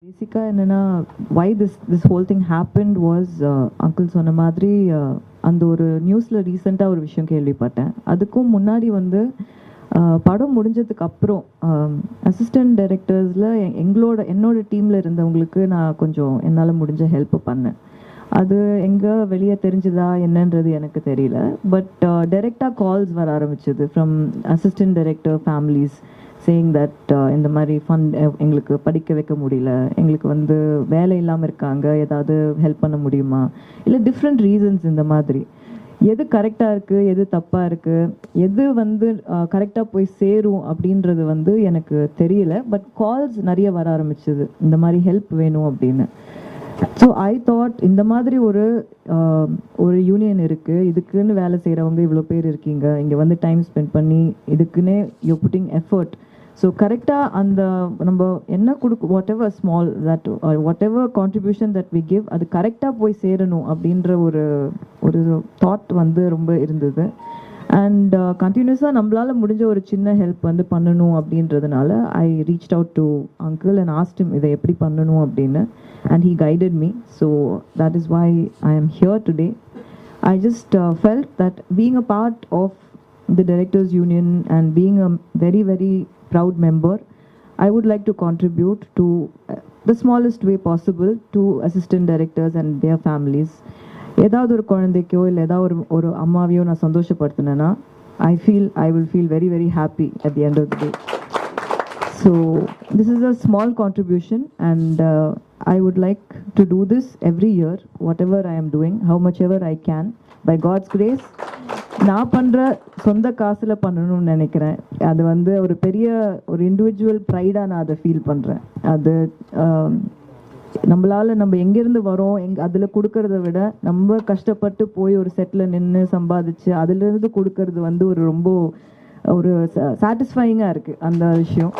பேசிக்காக என்னென்னா why this whole thing happened was uncle சொன்ன மாதிரி அந்த ஒரு நியூஸில் ரீசெண்டாக ஒரு விஷயம் கேள்விப்பட்டேன். அதுக்கும் முன்னாடி வந்து படம் முடிஞ்சதுக்கு அப்புறம் அசிஸ்டன்ட் டைரக்டர்ஸில் என்னோட டீமில் இருந்தவங்களுக்கு நான் கொஞ்சம் என்னால் முடிஞ்ச ஹெல்ப் பண்ணேன். அது எங்கே வெளியே தெரிஞ்சுதா என்னன்றது எனக்கு தெரியல. பட் டைரெக்டாக கால்ஸ் வர ஆரம்பிச்சது from assistant director families saying that இந்த மாதிரி ஃபண்ட் எங்களுக்கு படிக்க வைக்க முடியல, எங்களுக்கு வந்து வேலை இல்லாமல் இருக்காங்க, ஏதாவது ஹெல்ப் பண்ண முடியுமா, இல்லை டிஃப்ரெண்ட் ரீசன்ஸ். இந்த மாதிரி எது கரெக்டாக இருக்குது, எது தப்பாக இருக்குது, எது வந்து கரெக்டாக போய் சேரும் அப்படின்றது வந்து எனக்கு தெரியல. பட் கால்ஸ் நிறைய வர ஆரம்பிச்சது, இந்த மாதிரி ஹெல்ப் வேணும் அப்படின்னு. ஸோ ஐ தாட் இந்த மாதிரி ஒரு யூனியன் இருக்குது, இதுக்குன்னு வேலை செய்கிறவங்க இவ்வளோ பேர் இருக்கீங்க, இங்கே வந்து டைம் ஸ்பெண்ட் பண்ணி இதுக்குன்னே யூ புட்டிங் எஃபர்ட். ஸோ கரெக்டாக அந்த நம்ம என்ன whatever small that whatever contribution that we give அது கரெக்டாக போய் சேரணும் அப்படின்ற ஒரு தாட் வந்து ரொம்ப இருந்தது. அண்ட் கண்டினியூஸாக நம்மளால் முடிஞ்ச ஒரு சின்ன ஹெல்ப் வந்து பண்ணணும் அப்படின்றதுனால I reached out to uncle and asked him இதை எப்படி பண்ணணும் அப்படின்னு. And he guided me. So that is why I am here today. I just felt that being a part of the Directors Union and being a very, very proud member, I would like to contribute to the smallest way possible to assistant directors and their families. ஏதாவது ஒரு குழந்தைக்கோ இல்லை ஏதாவது ஒரு அம்மாவையோ நான் சந்தோஷப்படுத்தினேன்னா I will feel very, very happy at the end of the day. So this is a small contribution and I would like to do this every year, whatever I am doing, how much ever I can. By God's grace, நான் பண்ணுற சொந்த காசில் பண்ணணும்னு நினைக்கிறேன். அது வந்து ஒரு பெரிய ஒரு இண்டிவிஜுவல் ப்ரைடாக நான் அதை ஃபீல் பண்ணுறேன். அது நம்ம எங்கேருந்து வரோம் அதில் கொடுக்கறத விட நம்ம கஷ்டப்பட்டு போய் ஒரு செட்டில் நின்று சம்பாதிச்சு அதிலிருந்து கொடுக்கறது வந்து ரொம்ப சாட்டிஸ்ஃபையிங்காக இருக்குது அந்த விஷயம்.